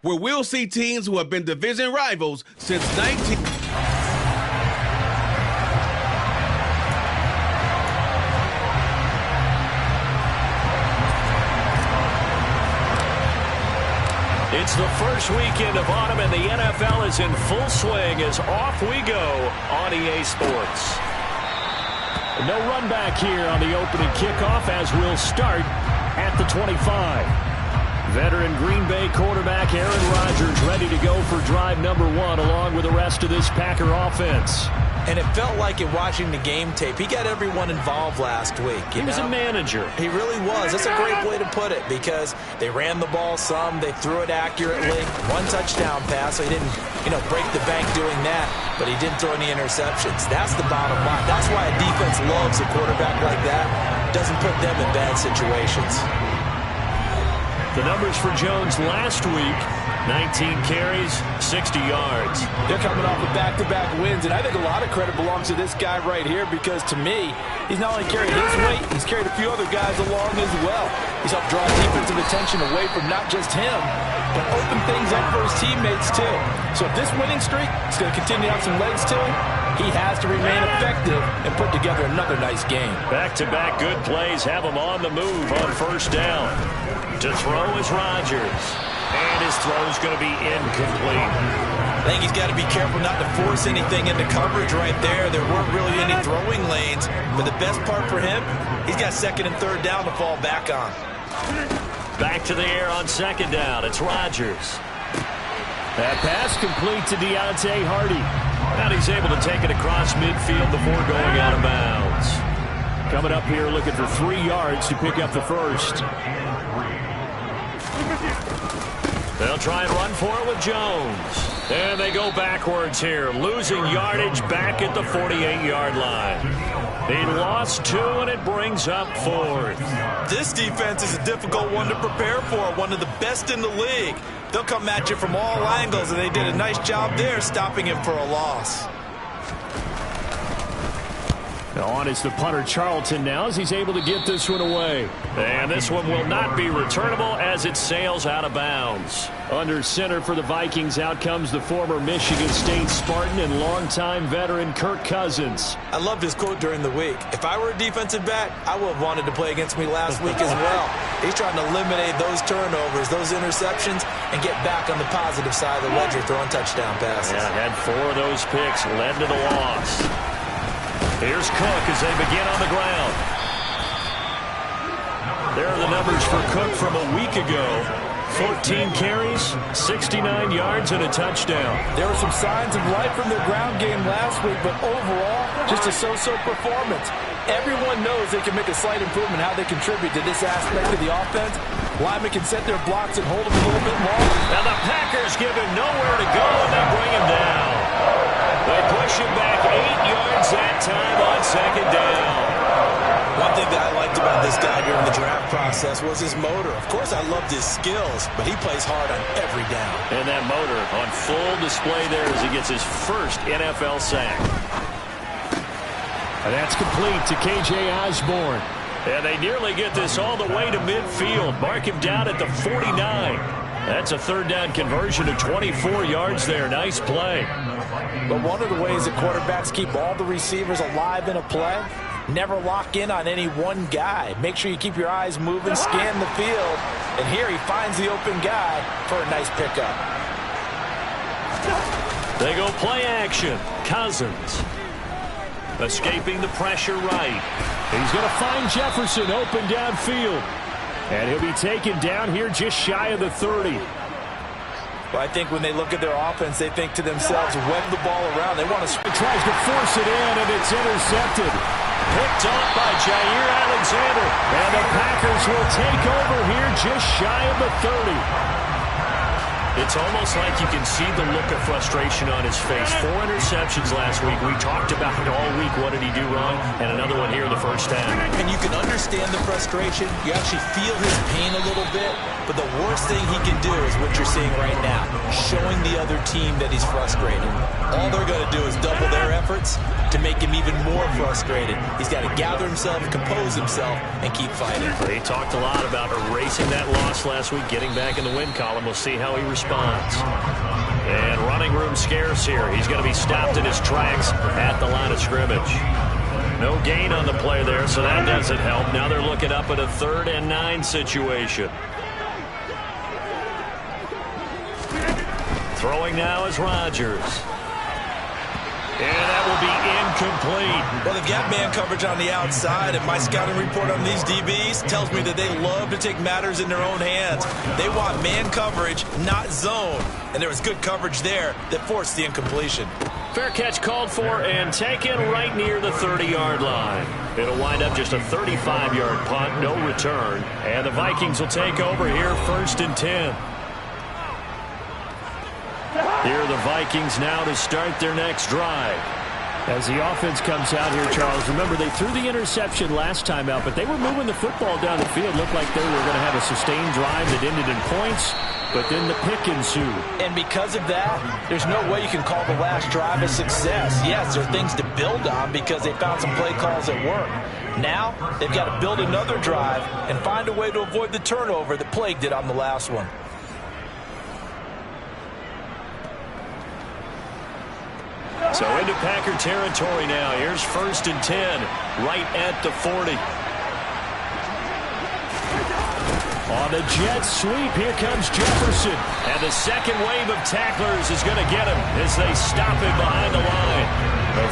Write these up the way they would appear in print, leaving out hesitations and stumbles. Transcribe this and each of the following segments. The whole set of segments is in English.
where we'll see teams who have been division rivals since 19... It's the first weekend of autumn, and the NFL is in full swing as off we go on EA Sports. No run back here on the opening kickoff as we'll start at the 25. Veteran Green Bay quarterback Aaron Rodgers ready to go for drive number 1 along with the rest of this Packer offense. And it felt like in watching the game tape, he got everyone involved last week. He was a manager. He really was. That's a great way to put it because they ran the ball some, they threw it accurately. 1 touchdown pass, so he didn't, break the bank doing that, but he didn't throw any interceptions. That's the bottom line. That's why a defense loves a quarterback like that. Doesn't put them in bad situations. The numbers for Jones last week, 19 carries, 60 yards. They're coming off of back-to-back wins, and I think a lot of credit belongs to this guy right here because, to me, he's not only carried his weight, he's carried a few other guys along as well. He's helped draw defensive attention away from not just him, but open things up for his teammates, too. So if this winning streak is going to continue to have some legs to it, he has to remain effective and put together another nice game. Back-to-back good plays have him on the move on first down. To throw is Rodgers. And his throw's going to be incomplete. I think he's got to be careful not to force anything into coverage right there. There weren't really any throwing lanes. But the best part for him, he's got second and third down to fall back on. Back to the air on second down. It's Rodgers. That pass complete to Deontay Hardy. And he's able to take it across midfield before going out of bounds. Coming up here looking for 3 yards to pick up the first. They'll try and run for it with Jones. And they go backwards here, losing yardage back at the 48-yard line. He lost 2, and it brings up 4th. This defense is a difficult one to prepare for, one of the best in the league. They'll come at you from all angles, and they did a nice job there stopping him for a loss. On is the punter Charlton now as he's able to get this one away. And this one will not be returnable as it sails out of bounds. Under center for the Vikings, out comes the former Michigan State Spartan and longtime veteran Kirk Cousins. I loved his quote during the week. If I were a defensive back, I would have wanted to play against me last week as well. He's trying to eliminate those turnovers, those interceptions, and get back on the positive side of the ledger throwing touchdown passes. Yeah, had 4 of those picks, led to the loss. Here's Cook as they begin on the ground. There are the numbers for Cook from a week ago. 14 carries, 69 yards, and a touchdown. There were some signs of life from their ground game last week, but overall, just a so-so performance. Everyone knows they can make a slight improvement how they contribute to this aspect of the offense. Linemen can set their blocks and hold them a little bit longer. Now the Packers give him nowhere to go, and they bring him down. They push him back 8 yards that time on second down. One thing that I liked about this guy during the draft process was his motor. Of course, I loved his skills, but he plays hard on every down. And that motor on full display there as he gets his first NFL sack. And that's complete to K.J. Osborne. And they nearly get this all the way to midfield. Mark him down at the 49. That's a third down conversion of 24 yards there. Nice play. But one of the ways that quarterbacks keep all the receivers alive in a play, never lock in on any one guy. Make sure you keep your eyes moving, scan the field. And here he finds the open guy for a nice pickup. They go play action. Cousins escaping the pressure right. He's going to find Jefferson open downfield. And he'll be taken down here just shy of the 30. Well, I think when they look at their offense, they think to themselves, web the ball around. They want to... He tries to force it in, and it's intercepted. Picked off by Jair Alexander. And the Packers will take over here just shy of the 30. It's almost like you can see the look of frustration on his face. 4 interceptions last week. We talked about it all week. What did he do wrong? And another one here in the first half. And you can understand the frustration. You actually feel his pain a little bit. But the worst thing he can do is what you're seeing right now, showing the other team that he's frustrated. All they're going to do is double their efforts to make him even more frustrated. He's got to gather himself, compose himself, and keep fighting. He talked a lot about erasing that loss last week, getting back in the win column. We'll see how he responds. And running room scarce here. He's going to be stopped in his tracks at the line of scrimmage. No gain on the play there, so that doesn't help. Now they're looking up at a 3rd and 9 situation. Throwing now is Rodgers. And that will be incomplete. Well, they've got man coverage on the outside, and my scouting report on these DBs tells me that they love to take matters in their own hands. They want man coverage, not zone. And there was good coverage there that forced the incompletion. Fair catch called for and taken right near the 30-yard line. It'll wind up just a 35-yard punt, no return. And the Vikings will take over here 1st and 10. Here are the Vikings now to start their next drive. As the offense comes out here, Charles, remember they threw the interception last time out, but they were moving the football down the field. Looked like they were going to have a sustained drive that ended in points, but then the pick ensued. And because of that, there's no way you can call the last drive a success. Yes, there are things to build on because they found some play calls that work. Now, they've got to build another drive and find a way to avoid the turnover that plagued it on the last one. So into Packer territory now. Here's 1st and 10, right at the 40. On the jet sweep, here comes Jefferson. And the second wave of tacklers is going to get him as they stop him behind the line.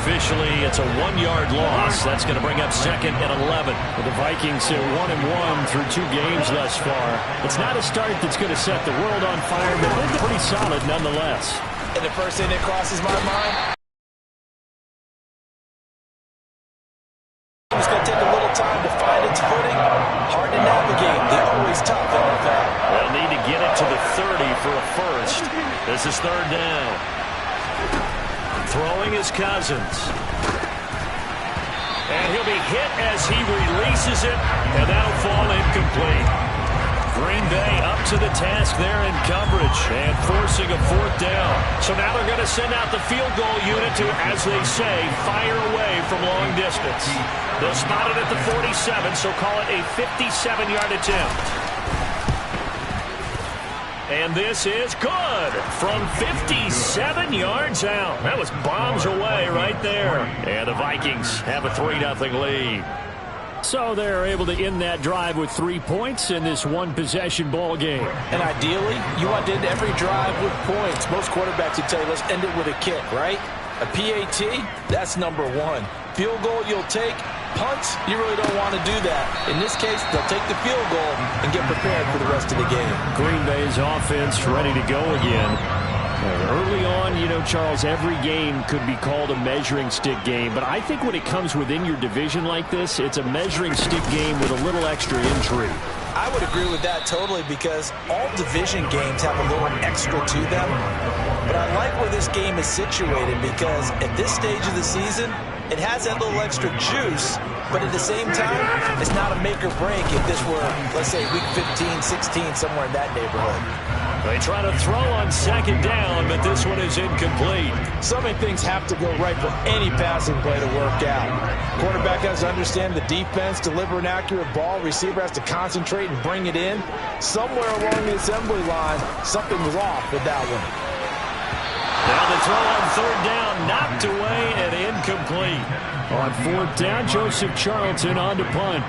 Officially, it's a 1-yard loss. That's going to bring up 2nd and 11. Well, the Vikings are 1-1 through 2 games thus far. It's not a start that's going to set the world on fire, but they're pretty solid nonetheless. And the first thing that crosses my mind, it's going to take a little time to find its footing. Hard to navigate. They're always tough in NFL. They'll need to get it to the 30 for a first. This is 3rd down. Throwing is Cousins. And he'll be hit as he releases it, and that'll fall incomplete. Green Bay up to the task there in coverage and forcing a 4th down. So now they're going to send out the field goal unit to, as they say, fire away from long distance. They'll spot it at the 47, so call it a 57-yard attempt. And this is good from 57 yards out. That was bombs away right there. And the Vikings have a 3-0 lead. So they're able to end that drive with 3 points in this one-possession ball game. And ideally, you want to end every drive with points. Most quarterbacks would tell you, let's end it with a kick, right? A PAT, that's number 1. Field goal you'll take. Punts, you really don't want to do that. In this case, they'll take the field goal and get prepared for the rest of the game. Green Bay's offense ready to go again. Early on, you know, Charles, every game could be called a measuring stick game. But I think when it comes within your division like this, it's a measuring stick game with a little extra intrigue. I would agree with that totally because all division games have a little extra to them. But I like where this game is situated because at this stage of the season, it has that little extra juice, but at the same time, it's not a make or break if this were, let's say, week 15, 16, somewhere in that neighborhood. They try to throw on 2nd down, but this one is incomplete. So many things have to go right for any passing play to work out. Quarterback has to understand the defense, deliver an accurate ball. Receiver has to concentrate and bring it in. Somewhere along the assembly line, something was off with that one. Now the throw on 3rd down, knocked away and incomplete. On 4th down, Joseph Charlton on to punt.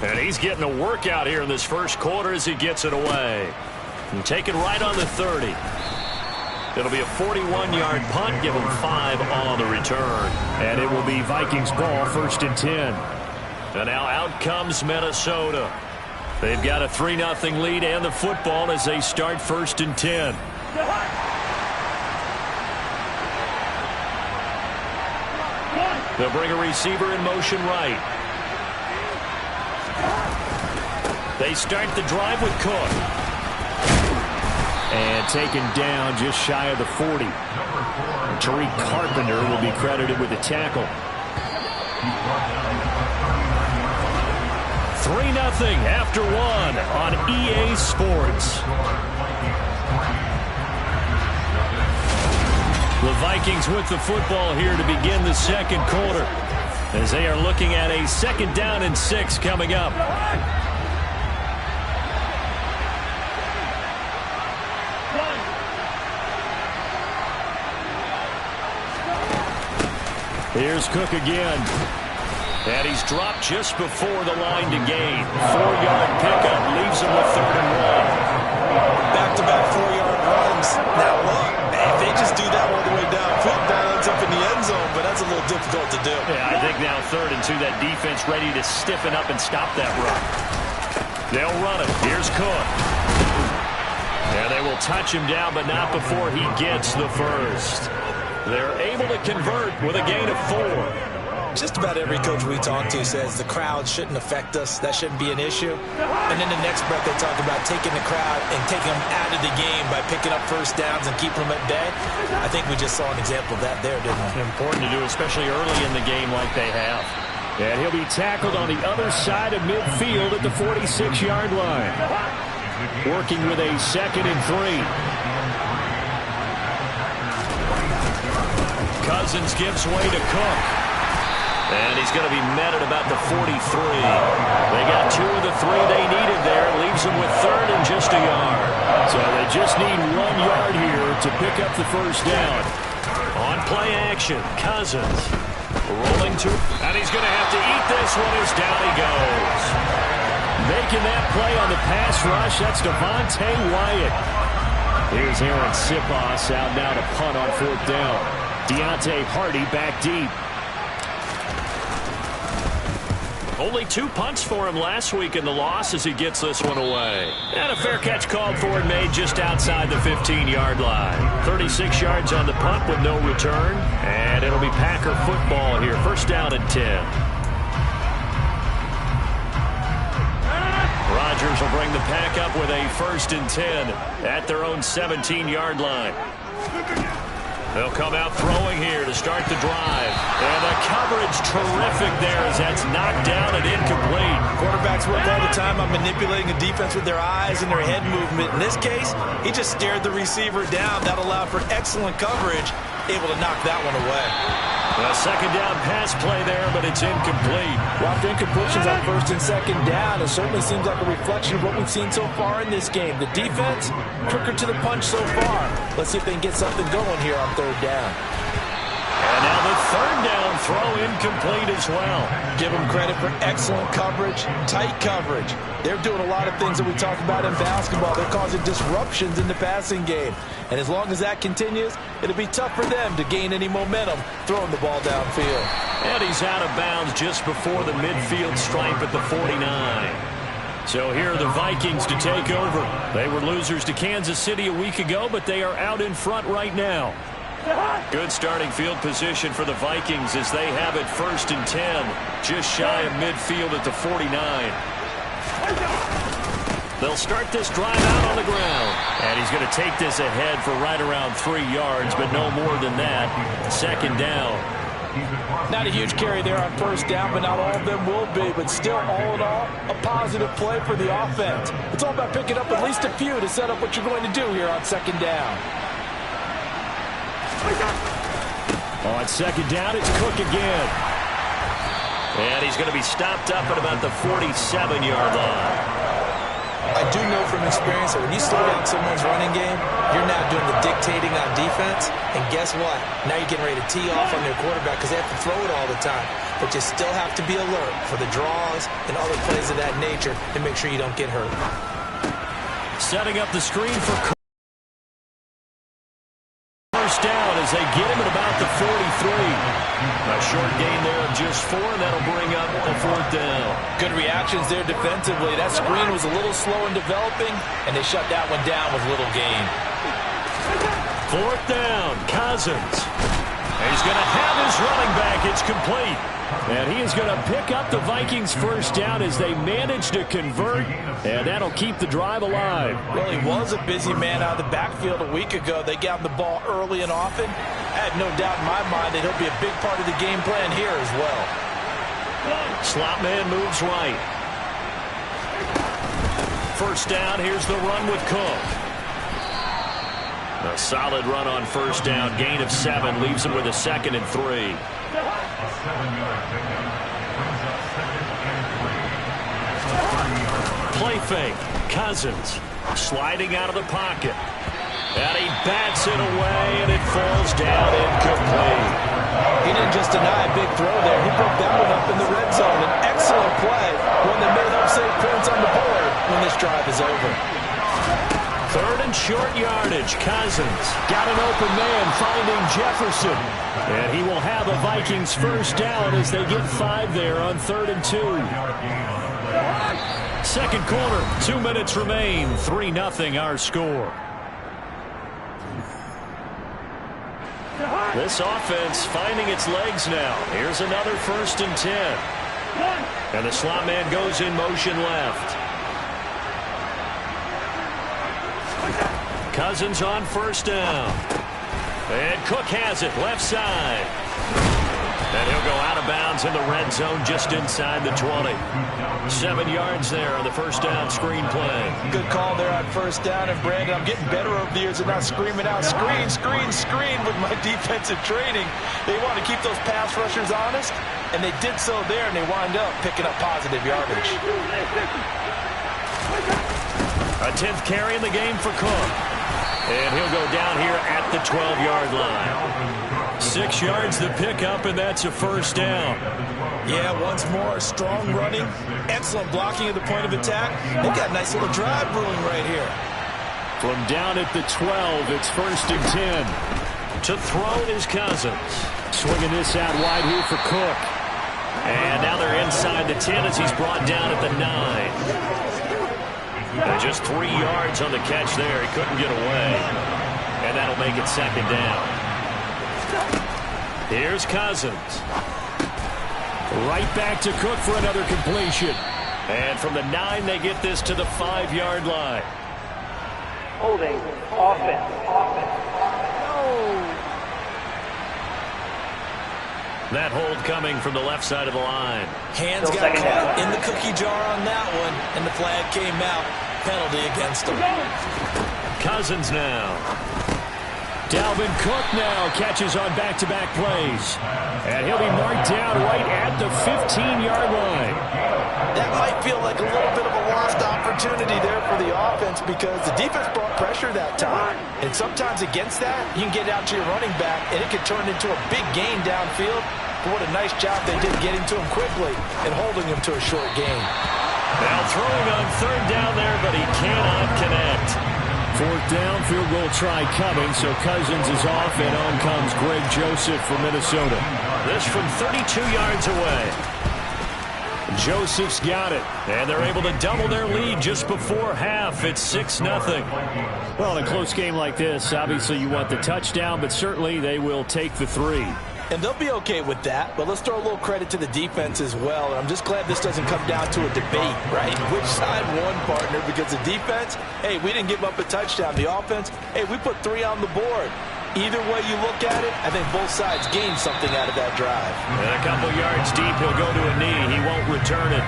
And he's getting a workout here in this first quarter as he gets it away. And taken right on the 30. It'll be a 41-yard punt, give him 5 on the return. And it will be Vikings ball, 1st and 10. And now out comes Minnesota. They've got a 3-0 lead and the football as they start 1st and 10. They'll bring a receiver in motion right. They start the drive with Cook. And taken down just shy of the 40. Tariq Carpenter will be credited with the tackle. 3-0 after 1 on EA Sports. The Vikings with the football here to begin the second quarter, as they are looking at a 2nd down and 6 coming up. Here's Cook again. And he's dropped just before the line to gain. 4-yard pickup leaves him with 3rd and 1. Back-to-back 4-yard runs. Now look, if they just do that all the way downfield, ball ends up in the end zone, but that's a little difficult to do. Yeah, I think now 3rd and 2, that defense ready to stiffen up and stop that run. They'll run it. Here's Cook. And they will touch him down, but not before he gets the first. They're able to convert with a gain of 4. Just about every coach we talk to says the crowd shouldn't affect us. That shouldn't be an issue. And then the next breath they talk about taking the crowd and taking them out of the game by picking up first downs and keeping them at bay. I think we just saw an example of that there, didn't we? Important to do, especially early in the game like they have. And he'll be tackled on the other side of midfield at the 46-yard line. Working with a 2nd and 3. Cousins gives way to Cook. And he's going to be met at about the 43. They got 2 of the 3 they needed there. Leaves them with 3rd and just a yard. So they just need 1 yard here to pick up the first down. On play action, Cousins rolling to, and he's going to have to eat this one as down he goes. Making that play on the pass rush, that's Devontae Wyatt. Here's Aaron Siposs out now to punt on 4th down. Deontay Hardy back deep. Only 2 punts for him last week in the loss as he gets this one away. And a fair catch called for and made just outside the 15-yard line. 36 yards on the punt with no return. And it'll be Packer football here. 1st down and 10. Rodgers will bring the Pack up with a 1st and 10 at their own 17-yard line. They'll come out throwing here to start the drive. And the coverage terrific there as that's knocked down and incomplete. Quarterbacks work all the time on manipulating the defense with their eyes and their head movement. In this case, he just stared the receiver down. That allowed for excellent coverage, able to knock that one away. A 2nd down pass play there, but it's incomplete. Well, after incompletions on 1st and 2nd down, it certainly seems like a reflection of what we've seen so far in this game. The defense, quicker to the punch so far. Let's see if they can get something going here on 3rd down. And now the 3rd down throw incomplete as well. Give them credit for excellent coverage, tight coverage. They're doing a lot of things that we talk about in basketball. They're causing disruptions in the passing game. And as long as that continues, it'll be tough for them to gain any momentum throwing the ball downfield. And he's out of bounds just before the midfield stripe at the 49. So here are the Vikings to take over. They were losers to Kansas City a week ago, but they are out in front right now. Good starting field position for the Vikings as they have it 1st and 10. Just shy of midfield at the 49. They'll start this drive out on the ground. And he's going to take this ahead for right around 3 yards, but no more than that. 2nd down. Not a huge carry there on 1st down, but not all of them will be. But still, all in all, a positive play for the offense. It's all about picking up at least a few to set up what you're going to do here on 2nd down. On 2nd down, it's Cook again. And he's going to be stopped up at about the 47-yard line. I do know from experience that when you slow down someone's running game, you're now doing the dictating on defense. And guess what? Now you're getting ready to tee off on their quarterback because they have to throw it all the time. But you still have to be alert for the draws and other plays of that nature and make sure you don't get hurt. Setting up the screen for Cook. First down as they get him at about the 43. A short gain there of just 4, and that'll bring up a 4th down. Good reactions there defensively. That screen was a little slow in developing, and they shut that one down with little gain. 4th down, Cousins. He's going to have his running back. It's complete. And he is going to pick up the Vikings' 1st down as they manage to convert, and that'll keep the drive alive. Well, he was a busy man out of the backfield a week ago. They got him the ball early and often. I have no doubt in my mind that he'll be a big part of the game plan here as well. Slot man moves right. first down. Here's the run with Cook. A solid run on first down. Gain of 7 leaves him with a 2nd and 3. Play fake. Cousins sliding out of the pocket. And he bats it away, and it falls down incomplete. He didn't just deny a big throw there. He broke that one up in the red zone. An excellent play. One that may help save points on the board when this drive is over. 3rd and short yardage. Cousins got an open man, finding Jefferson. And he will have a Vikings first down as they get 5 there on 3rd and 2. Second quarter, 2 minutes remain. 3-0 our score. This offense finding its legs now. Here's another 1st and 10. And the slot man goes in motion left. Cousins on first down. And Cook has it left side. And he'll go out of bounds in the red zone just inside the 20. 7 yards there on the first down screen play. Good call there on first down. And Brandon, I'm getting better over the years of not screaming out screen, screen, screen with my defensive training. They want to keep those pass rushers honest, and they did so there, and they wind up picking up positive yardage. A 10th carry in the game for Cook. And he'll go down here at the 12-yard line. 6 yards the pickup, and that's a first down. Yeah, once more, strong running, excellent blocking at the point of attack. They got a nice little drive brewing right here. From down at the 12, it's 1st and 10. To throw is Cousins. Swinging this out wide here for Cook. And now they're inside the 10 as he's brought down at the 9. And just 3 yards on the catch there. He couldn't get away. And that'll make it 2nd down. Here's Cousins. Right back to Cook for another completion. And from the 9, they get this to the 5-yard line. Holding. Offense. That hold coming from the left side of the line. Hands got caught in the cookie jar on that one, and the flag came out. Penalty against him. Cousins now. Dalvin Cook now catches on back-to-back plays. And he'll be marked down right at the 15-yard line. That might feel like a little bit of a lost opportunity there for the offense because the defense brought pressure that time. And sometimes against that, you can get out to your running back, and it could turn into a big gain downfield. But what a nice job they did getting to him quickly and holding him to a short gain. Now throwing on 3rd down there, but he cannot connect. 4th down, field goal try coming, so Cousins is off, and on comes Greg Joseph from Minnesota. This from 32 yards away. Joseph's got it, and they're able to double their lead just before half. It's 6-0. Well, in a close game like this, obviously you want the touchdown, but certainly they will take the 3. And they'll be okay with that, but let's throw a little credit to the defense as well. And I'm just glad this doesn't come down to a debate, right? Which side won, partner? Because the defense, hey, we didn't give up a touchdown. The offense, hey, we put 3 on the board. Either way you look at it, I think both sides gained something out of that drive. And a couple yards deep, he'll go to a knee. He won't return it,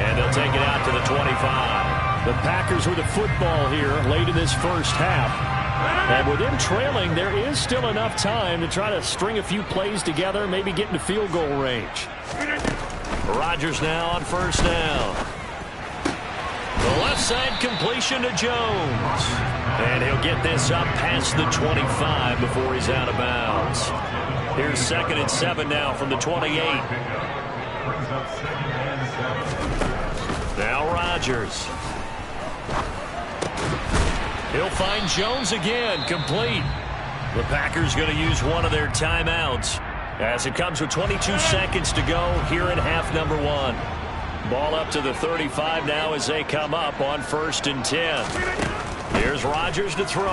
and they'll take it out to the 25. The Packers with the football here late in this first half. And with them trailing, there is still enough time to try to string a few plays together, maybe get into field goal range. Rodgers now on first down. The left side completion to Jones. And he'll get this up past the 25 before he's out of bounds. Here's 2nd and 7 now from the 28. Now Rodgers. He'll find Jones again, complete. The Packers going to use one of their timeouts as it comes with 22 seconds to go here in half number 1. Ball up to the 35 now as they come up on 1st and 10. Here's Rodgers to throw.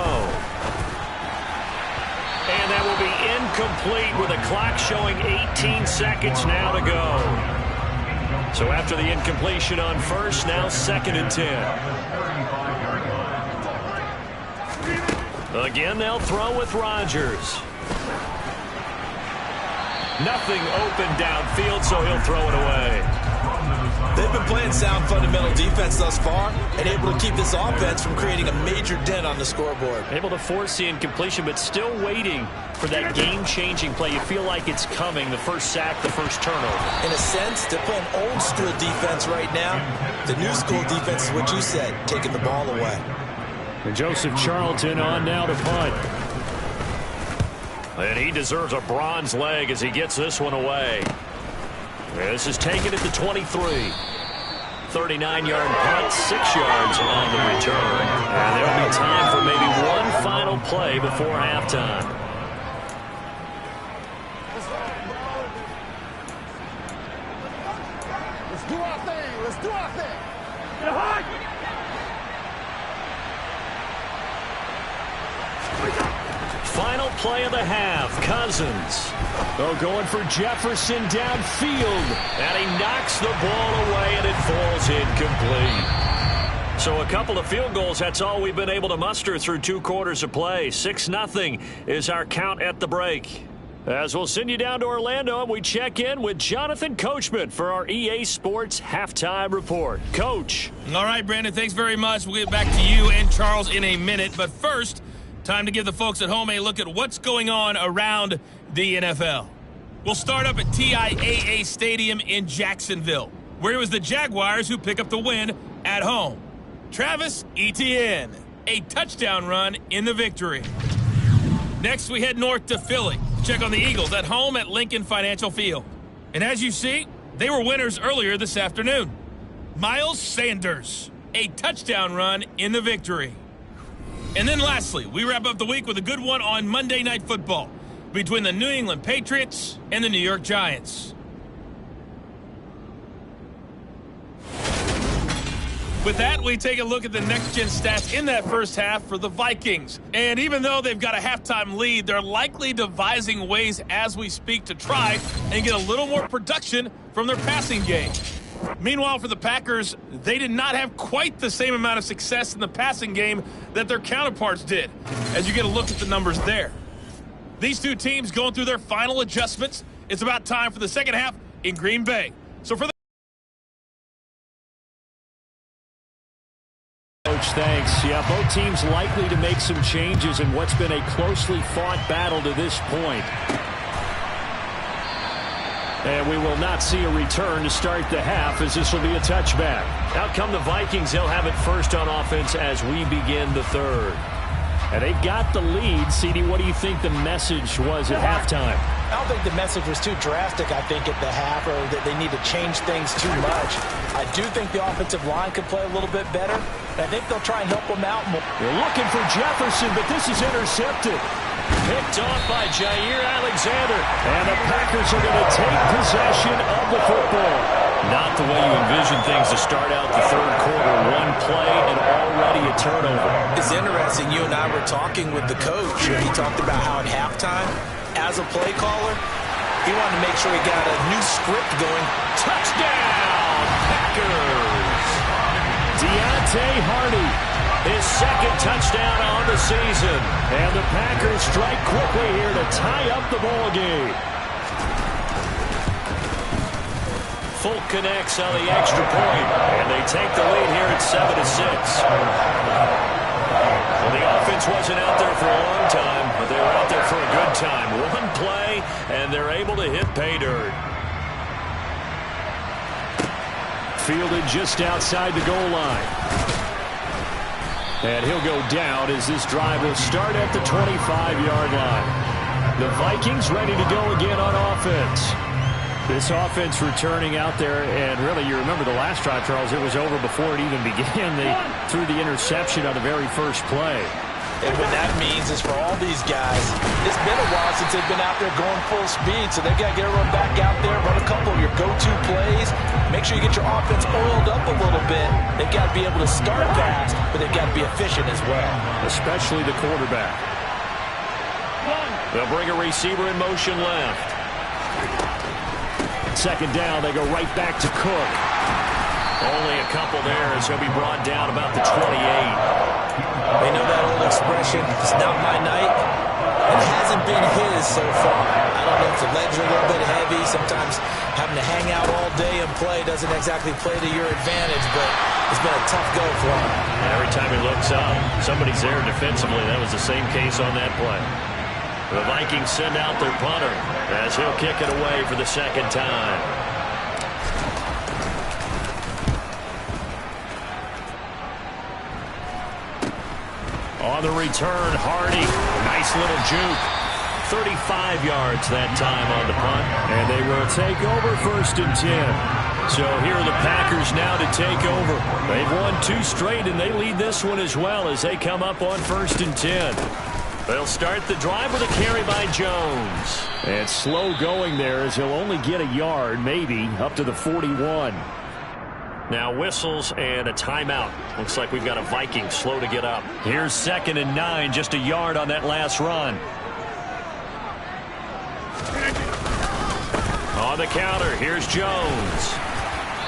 And that will be incomplete with a clock showing 18 seconds now to go. So after the incompletion on 1st, now 2nd and 10. Again, they'll throw with Rodgers. Nothing open downfield, so he'll throw it away. They've been playing sound fundamental defense thus far and able to keep this offense from creating a major dent on the scoreboard. Able to force the incompletion, but still waiting for that game-changing play. You feel like it's coming, the first sack, the first turnover. In a sense, they're playing old-school defense right now. The new-school defense is what you said, taking the ball away. And Joseph Charlton on now to punt. And he deserves a bronze leg as he gets this one away. This is taken at the 23. 39-yard punt, 6 yards on the return. And there'll be time for maybe one final play before halftime. Let's do our thing. Let's do our thing. Get hard. Final play of the half, Cousins. Oh, going for Jefferson downfield. And he knocks the ball away, and it falls incomplete. So a couple of field goals, that's all we've been able to muster through 2 quarters of play. 6-0 is our count at the break. As we'll send you down to Orlando, and we check in with Jonathan Coachman for our EA Sports Halftime Report. Coach. All right, Brandon, thanks very much. We'll get back to you and Charles in a minute. But first, time to give the folks at home a look at what's going on around the NFL. We'll start up at TIAA Stadium in Jacksonville, where it was the Jaguars who pick up the win at home. Travis Etienne, a touchdown run in the victory. Next, we head north to Philly. Check on the Eagles at home at Lincoln Financial Field. And as you see, they were winners earlier this afternoon. Miles Sanders, a touchdown run in the victory. And then lastly, we wrap up the week with a good one on Monday Night Football between the New England Patriots and the New York Giants. With that, we take a look at the next-gen stats in that first half for the Vikings. And even though they've got a halftime lead, they're likely devising ways as we speak to try and get a little more production from their passing game. Meanwhile, for the Packers, they did not have quite the same amount of success in the passing game that their counterparts did, as you get a look at the numbers there. These two teams going through their final adjustments. It's about time for the second half in Green Bay. So for the Coach, thanks. Yeah, both teams likely to make some changes in what's been a closely fought battle to this point. And we will not see a return to start the half, as this will be a touchback. Out come the Vikings. They'll have it first on offense as we begin the third. And they've got the lead. CD, what do you think the message was at halftime? I don't think the message was too drastic, I think, at the half, or that they need to change things too much. I do think the offensive line could play a little bit better. I think they'll try and help them out more. They're looking for Jefferson, but this is intercepted. Picked off by Jair Alexander. And the Packers are going to take possession of the football. Not the way you envision things to start out the third quarter. One play and already a turnover. It's interesting. You and I were talking with the coach. He talked about how at halftime, as a play caller, he wanted to make sure he got a new script going. Touchdown, Packers! Deontay Hardy, his second touchdown on the season. And the Packers strike quickly here to tie up the ball game. Folk connects on the extra point, and they take the lead here at 7-6. Well, the offense wasn't out there for a long time, but they were out there for a good time. One play, and they're able to hit pay dirt. Fielded just outside the goal line. And he'll go down as this drive will start at the 25-yard line. The Vikings ready to go again on offense. This offense returning out there, and really, you remember the last drive, Charles, it was over before it even began. They threw the interception on the very first play. And what that means is for all these guys, it's been a while since they've been out there going full speed, so they've got to get everyone back out there, run a couple of your go-to plays, make sure you get your offense oiled up a little bit. They've got to be able to start fast, but they've got to be efficient as well. Especially the quarterback. They'll bring a receiver in motion left. Second down, they go right back to Cook. Only a couple there as he'll be brought down about the 28. They know that old expression, it's not my night. It hasn't been his so far. I don't know if the legs are a little bit heavy. Sometimes Having to hang out all day and play doesn't exactly play to your advantage, but it's been a tough go for him. Every time he looks up, somebody's there defensively. That was the same case on that play. The Vikings send out their punter as he'll kick it away for the second time. On the return, Hardy. Nice little juke. 35 yards that time on the punt. And they will take over 1st and 10. So here are the Packers now to take over. They've won 2 straight, and they lead this one as well as they come up on 1st and 10. They'll start the drive with a carry by Jones. And slow going there as he'll only get a yard, maybe, up to the 41. Now whistles and a timeout. Looks like we've got a Viking slow to get up. Here's 2nd and 9, just a yard on that last run. On the counter, here's Jones.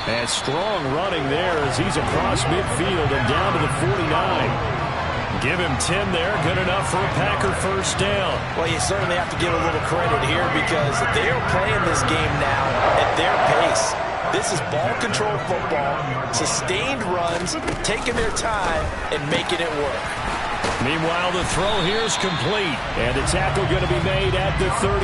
And strong running there as he's across midfield and down to the 49. Give him 10 there, good enough for a Packer first down. Well, you certainly have to give a little credit here because they are playing this game now at their pace. This is ball control football, sustained runs, taking their time, and making it work. Meanwhile, the throw here is complete, and the tackle going to be made at the 38.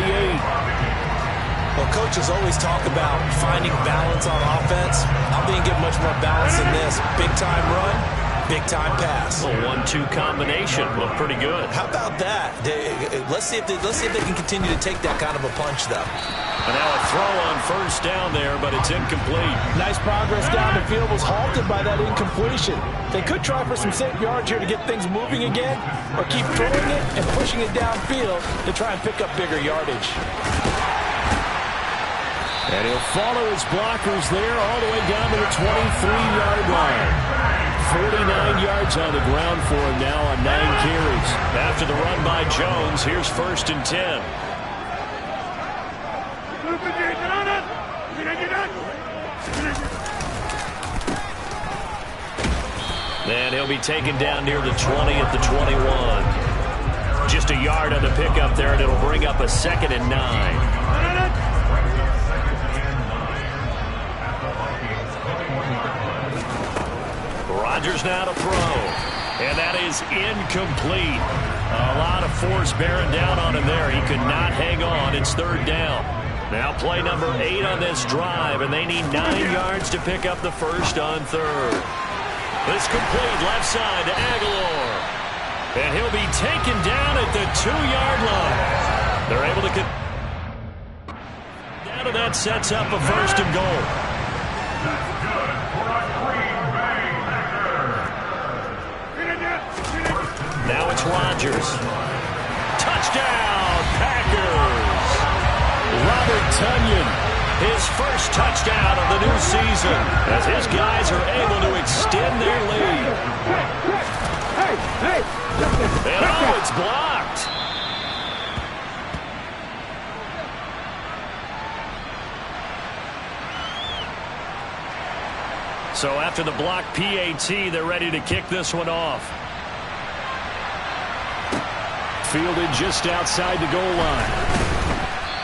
Well, coaches always talk about finding balance on offense. I don't think you get much more balance than this. Big-time run, big-time pass. A 1-2 combination looked pretty good. How about that? Let's see if they can continue to take that kind of a punch, though. And now a throw on first down there, but it's incomplete. Nice progress down the field, was halted by that incompletion. They could try for some safe yards here to get things moving again, or keep throwing it and pushing it downfield to try and pick up bigger yardage. And he'll follow his blockers there all the way down to the 23-yard line. 49 yards on the ground for him now on 9 carries. After the run by Jones, here's 1st and 10. Then he'll be taken down near the 20 at the 21. Just a yard on the pickup there, and it'll bring up a 2nd and 9. Rodgers now to throw. And that is incomplete. A lot of force bearing down on him there. He could not hang on. It's 3rd down. Now play number 8 on this drive, and they need 9 yards to pick up the first on 3rd. This complete left side to Aguilar. And he'll be taken down at the 2-yard line. They're able to get down, and that sets up a 1st and goal. Now it's Rodgers. Touchdown, Packers! Robert Tonyan, his first touchdown of the new season, as his guys are able to extend their lead. And oh, it's blocked. So after the block PAT, they're ready to kick this one off. Fielded just outside the goal line.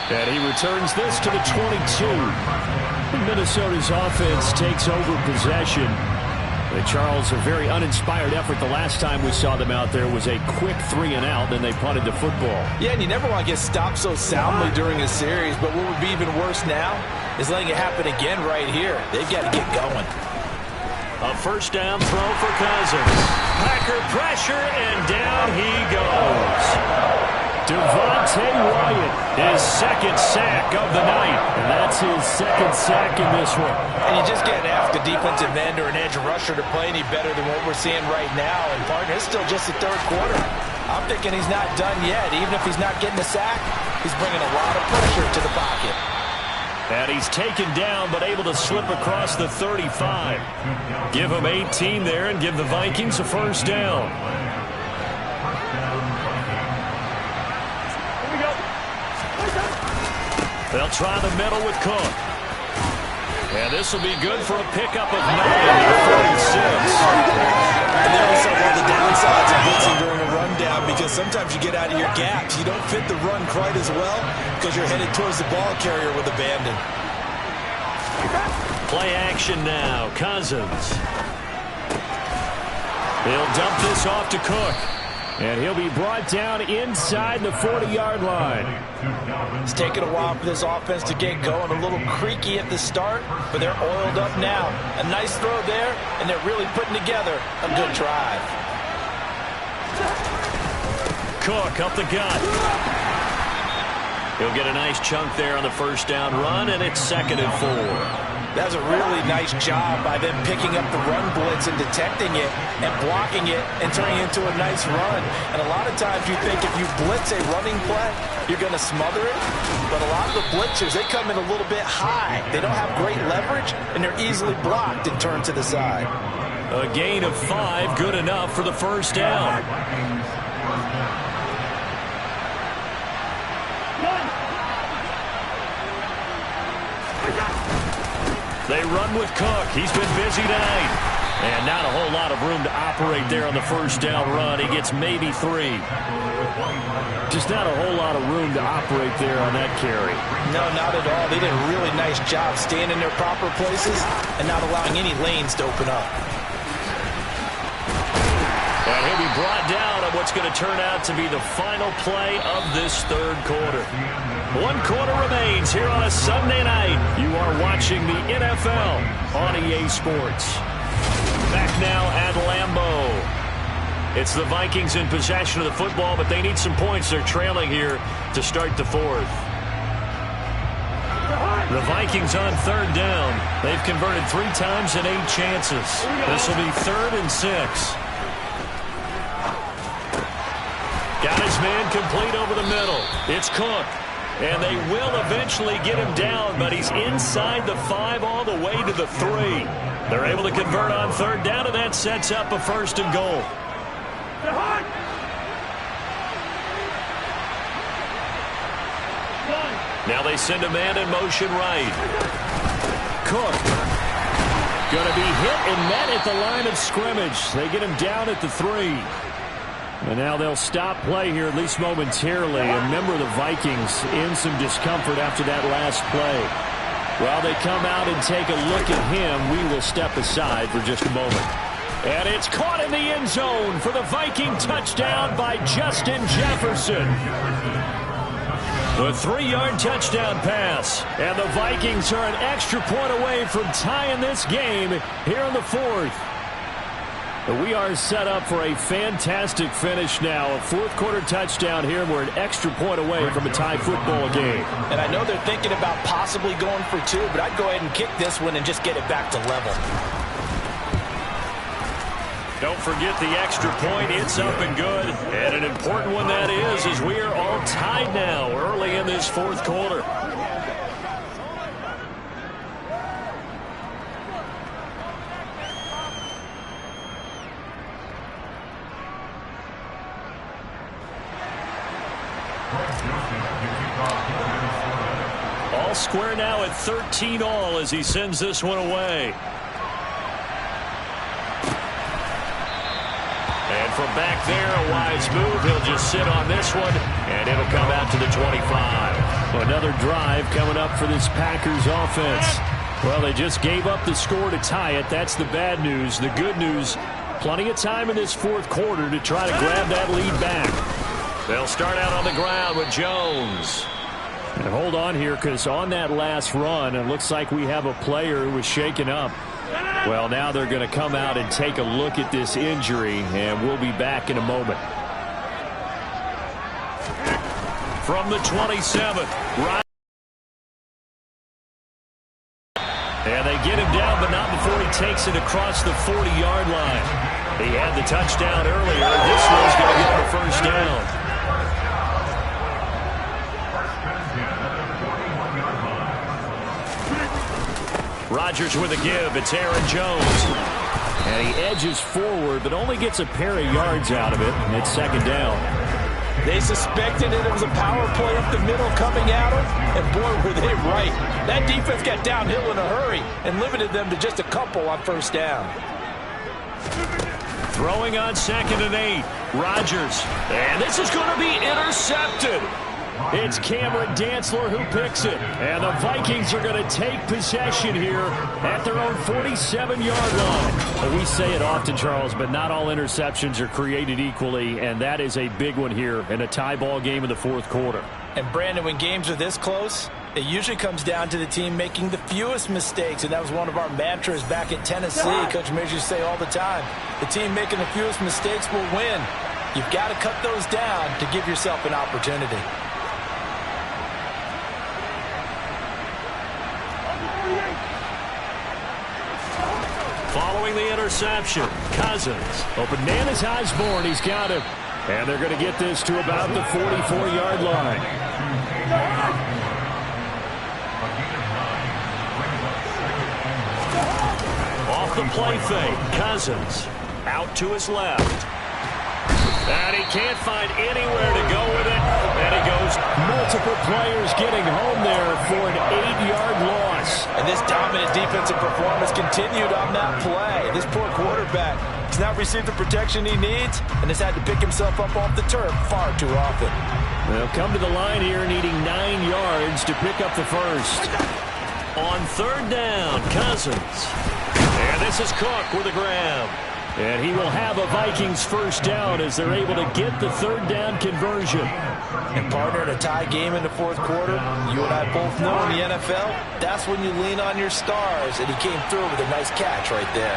And he returns this to the 22. Minnesota's offense takes over possession. And Charles, a very uninspired effort. The last time we saw them out there was a quick 3-and-out, then they punted the football. Yeah, and you never want to get stopped so soundly during a series, but what would be even worse now is letting it happen again right here. They've got to get going. A first down throw for Cousins. Packer pressure, and down he goes. Devontae Wyatt, his 2nd sack of the night. And that's his 2nd sack in this one. And you just can't ask a defensive end or an edge rusher to play any better than what we're seeing right now. And partner, it's still just the 3rd quarter. I'm thinking he's not done yet. Even if he's not getting a sack, he's bringing a lot of pressure to the pocket. And he's taken down, but able to slip across the 35. Give him 18 there and give the Vikings a first down. They'll try the middle with Cook. And this will be good for a pickup of 9 at 36. And there also one of the downsides of blitzing during a rundown, because sometimes you get out of your gaps. You don't fit the run quite as well because you're headed towards the ball carrier with abandon. Play action now. Cousins. He'll dump this off to Cook. And he'll be brought down inside the 40-yard line. It's taken a while for this offense to get going. A little creaky at the start, but they're oiled up now. A nice throw there, and they're really putting together a good drive. Cook up the gut. He'll get a nice chunk there on the first down run, and it's 2nd and 4. That was a really nice job by them picking up the run blitz and detecting it and blocking it and turning it into a nice run. And a lot of times you think if you blitz a running play, you're going to smother it. But a lot of the blitzers, they come in a little bit high. They don't have great leverage, and they're easily blocked and turned to the side. A gain of 5, good enough for the first down. They run with Cook. He's been busy tonight. And not a whole lot of room to operate there on the first down run. He gets maybe 3. Just not a whole lot of room to operate there on that carry. No, not at all. They did a really nice job staying in their proper places and not allowing any lanes to open up. And he'll be brought down on what's going to turn out to be the final play of this third quarter. 1 quarter remains here on a Sunday night. You are watching the NFL on EA Sports. Back now at Lambeau. It's the Vikings in possession of the football, but they need some points. They're trailing here to start the 4th. The Vikings on 3rd down. They've converted 3 times in 8 chances. This will be 3rd and 6. Got his man complete over the middle. It's Cook. And they will eventually get him down, but he's inside the 5 all the way to the 3. They're able to convert on 3rd down, and that sets up a 1st and goal. Now they send a man in motion right. Cook. Going to be hit and met at the line of scrimmage. They get him down at the 3. And now they'll stop play here, at least momentarily. A member of the Vikings in some discomfort after that last play. While they come out and take a look at him, we will step aside for just a moment. And it's caught in the end zone for the Viking touchdown by Justin Jefferson. The 3-yard touchdown pass. And the Vikings are an extra point away from tying this game here in the 4th. We are set up for a fantastic finish now. A 4th quarter touchdown here. We're an extra point away from a tie football game. And I know they're thinking about possibly going for 2, but I'd go ahead and kick this one and just get it back to level. Don't forget the extra point. It's up and good. And an important one that is, as we are all tied now early in this 4th quarter. All square now at 13 all as he sends this one away. And from back there, a wise move. He'll just sit on this one, and it'll come out to the 25. Another drive coming up for this Packers offense. Well, they just gave up the score to tie it. That's the bad news. The good news, plenty of time in this 4th quarter to try to grab that lead back. They'll start out on the ground with Jones. And hold on here, because on that last run, it looks like we have a player who was shaken up. Well, now they're going to come out and take a look at this injury, and we'll be back in a moment. From the 27th, right. And they get him down, but not before he takes it across the 40-yard line. He had the touchdown earlier. This one's going to get him a first down. Rodgers with a give. It's Aaron Jones. And he edges forward, but only gets a pair of yards out of it. And it's 2nd down. They suspected it was a power play up the middle coming at them. And boy, were they right. That defense got downhill in a hurry and limited them to just a couple on 1st down. Throwing on 2nd and 8. Rodgers. And this is going to be intercepted. It's Cameron Dantzler who picks it. And the Vikings are going to take possession here at their own 47-yard line. Well, we say it often, Charles, but not all interceptions are created equally, and that is a big one here in a tie ball game in the fourth quarter. And, Brandon, when games are this close, it usually comes down to the team making the fewest mistakes, and that was one of our mantras back at Tennessee. Coach Mears used to say all the time, the team making the fewest mistakes will win. You've got to cut those down to give yourself an opportunity. Following the interception, Cousins. Oh, bananas Osborne, he's got him. And they're going to get this to about the 44-yard line. Off the play fake, Cousins out to his left. And he can't find anywhere to go with it. And he goes multiple players getting home there for an 8-yard loss. And this dominant defensive performance continued on that play. This poor quarterback has not received the protection he needs and has had to pick himself up off the turf far too often. They'll come to the line here needing 9 yards to pick up the first. On third down, Cousins. And this is Cook with a grab. And he will have a Vikings first down as they're able to get the third down conversion. And, partner, in a tie game in the fourth quarter, you and I both know in the NFL, that's when you lean on your stars. And he came through with a nice catch right there.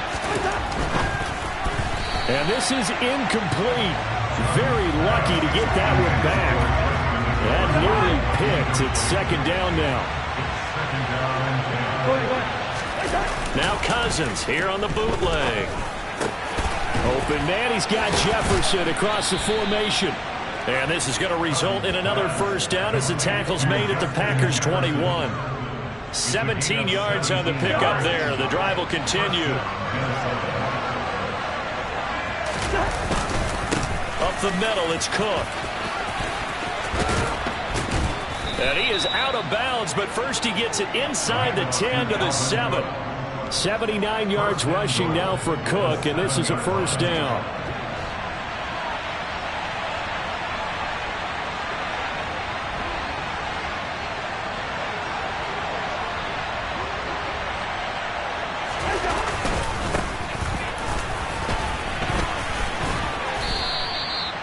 And this is incomplete. Very lucky to get that one back. That nearly picked. It's second down now. Now Cousins here on the bootleg. Open man, he's got Jefferson across the formation. And this is going to result in another first down as the tackle's made at the Packers' 21. 17 yards on the pickup there. The drive will continue. Up the middle, it's Cook. And he is out of bounds, but first he gets it inside the 10 to the 7. 79 yards rushing now for Cook, and this is a first down.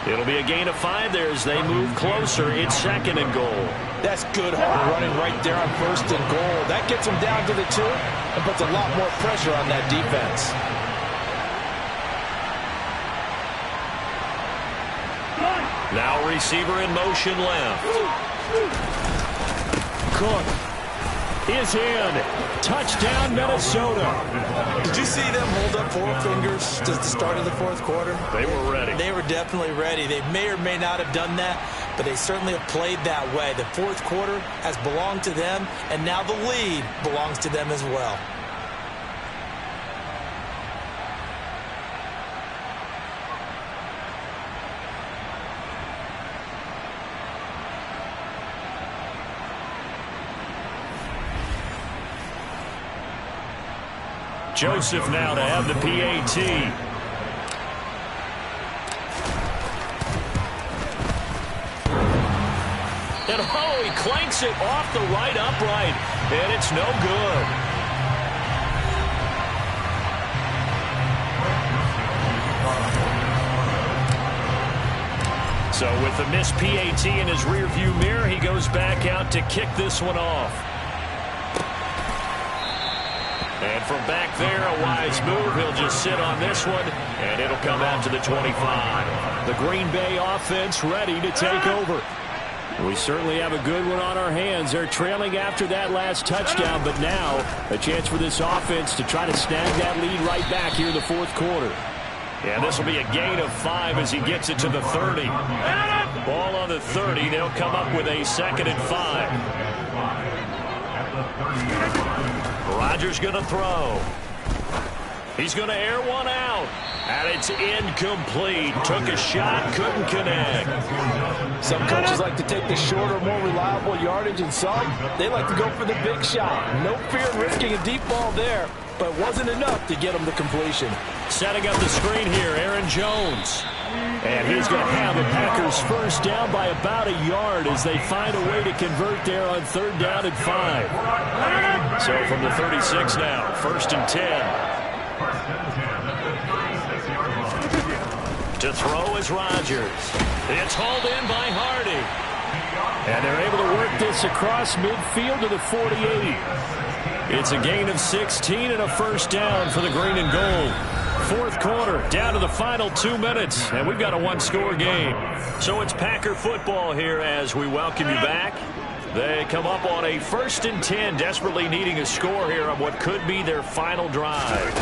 It'll be a gain of 5 there as they move closer. It's second and goal. That's good hard running right there on first and goal. That gets them down to the 2 and puts a lot more pressure on that defense. Now receiver in motion left. Cook is in. Touchdown, Minnesota. Did you see them hold up 4 fingers to the start of the fourth quarter? They were ready. They were definitely ready. They may or may not have done that, but they certainly have played that way. The fourth quarter has belonged to them, and now the lead belongs to them as well. Joseph now to have the PAT. And oh, he clanks it off the right upright, and it's no good. So with the missed PAT in his rearview mirror, he goes back out to kick this one off. And from back there, a wise move. He'll just sit on this one, and it'll come out to the 25. The Green Bay offense ready to take over. We certainly have a good one on our hands. They're trailing after that last touchdown, but now a chance for this offense to try to snag that lead right back here in the fourth quarter. And this will be a gain of 5 as he gets it to the 30. Ball on the 30. They'll come up with a 2nd and 5. Rodgers going to throw. He's going to air one out. And it's incomplete. Took a shot, couldn't connect. Some coaches like to take the shorter, more reliable yardage, and some, they like to go for the big shot. No fear in risking a deep ball there, but it wasn't enough to get them to completion. Setting up the screen here, Aaron Jones. And he's going to have the Packers first down by about a yard as they find a way to convert there on 3rd down and 5. So from the 36 now, 1st and 10. To throw is Rodgers. It's hauled in by Hardy. And they're able to work this across midfield to the 48. It's a gain of 16 and a first down for the green and gold. 4th quarter, down to the final 2 minutes, and we've got a one-score game. So it's Packer football here as we welcome you back. They come up on a 1st and 10, desperately needing a score here on what could be their final drive.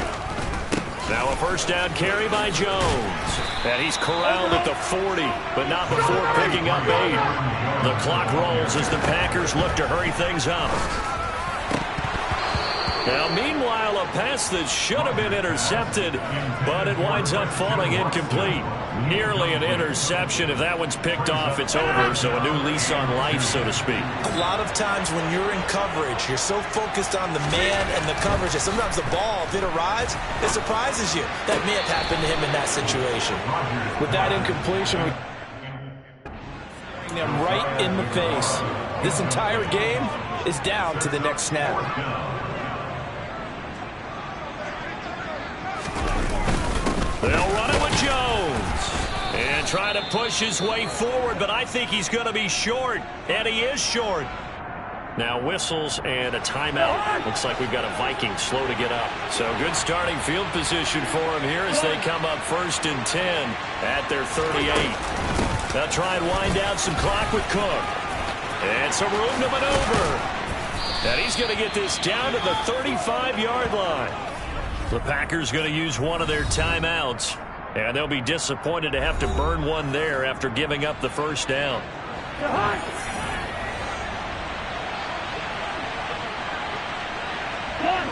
Now a first down carry by Jones. And he's corralled at the 40, but not before picking up 8. The clock rolls as the Packers look to hurry things up. Now, meanwhile, a pass that should have been intercepted, but it winds up falling incomplete. Nearly an interception. If that one's picked off, it's over, so a new lease on life, so to speak. A lot of times when you're in coverage, you're so focused on the man and the coverage that sometimes the ball, if it arrives, it surprises you. That may have happened to him in that situation. With that incompletion, them right in the face. This entire game is down to the next snap. They'll run it with Jones. And try to push his way forward, but I think he's going to be short. And he is short. Now whistles and a timeout. Looks like we've got a Viking slow to get up. So good starting field position for him here as they come up 1st and 10 at their 38. They'll try and wind down some clock with Cook. And some room to maneuver. And he's going to get this down to the 35-yard line. The Packers going to use one of their timeouts, and they'll be disappointed to have to burn one there after giving up the first down.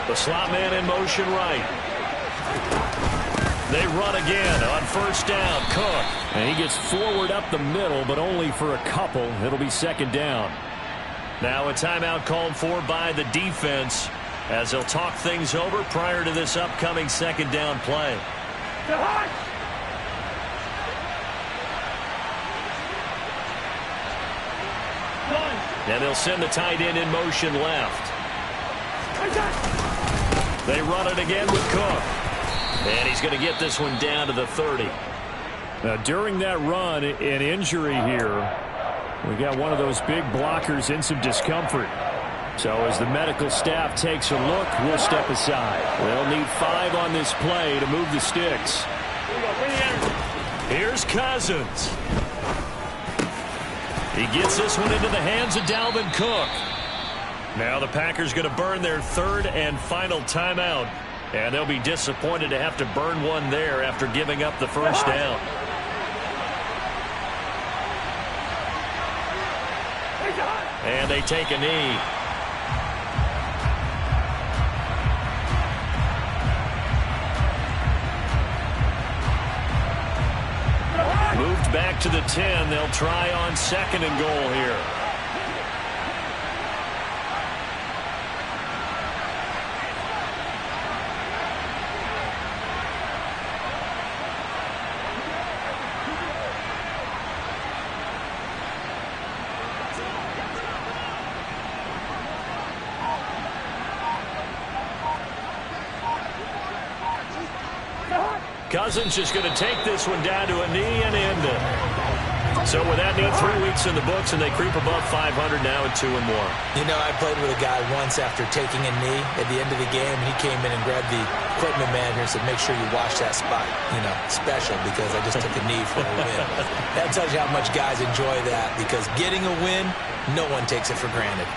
The slot man in motion right. They run again on first down. Cook. And he gets forward up the middle, but only for a couple. It'll be 2nd down. Now a timeout called for by the defense, as they'll talk things over prior to this upcoming 2nd down play. And they'll send the tight end in motion left. They run it again with Cook. And he's going to get this one down to the 30. Now, during that run, an injury here. We got one of those big blockers in some discomfort. So as the medical staff takes a look, we'll step aside. They'll need 5 on this play to move the sticks. Here's Cousins. He gets this one into the hands of Dalvin Cook. Now the Packers going to burn their 3rd and final timeout. And they'll be disappointed to have to burn one there after giving up the first down. And they take a knee. Moved back to the 10. They'll try on 2nd and goal here. Cousins just going to take this one down to a knee and end it. So with that knee 3 weeks in the books, and they creep above 500 now at 2-1. You know, I played with a guy once after taking a knee at the end of the game. He came in and grabbed the equipment manager and said, make sure you wash that spot, you know, special, because I just took a knee for a win. That tells you how much guys enjoy that, because getting a win, no one takes it for granted.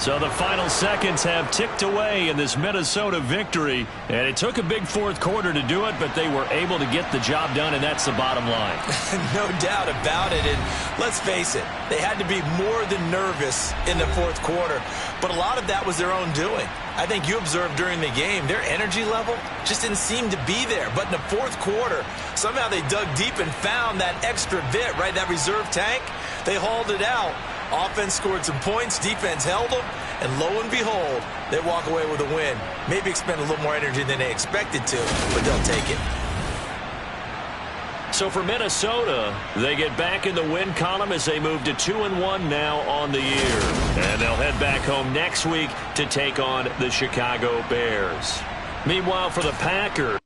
So the final seconds have ticked away in this Minnesota victory, and it took a big fourth quarter to do it, but they were able to get the job done, and that's the bottom line. No doubt about it, and let's face it, they had to be more than nervous in the fourth quarter, but a lot of that was their own doing. I think you observed during the game, their energy level just didn't seem to be there, but in the fourth quarter, somehow they dug deep and found that extra bit, right, that reserve tank. They hauled it out. Offense scored some points, defense held them, and lo and behold, they walk away with a win. Maybe expend a little more energy than they expected to, but they'll take it. So for Minnesota, they get back in the win column as they move to 2-1 now on the year. And they'll head back home next week to take on the Chicago Bears. Meanwhile, for the Packers,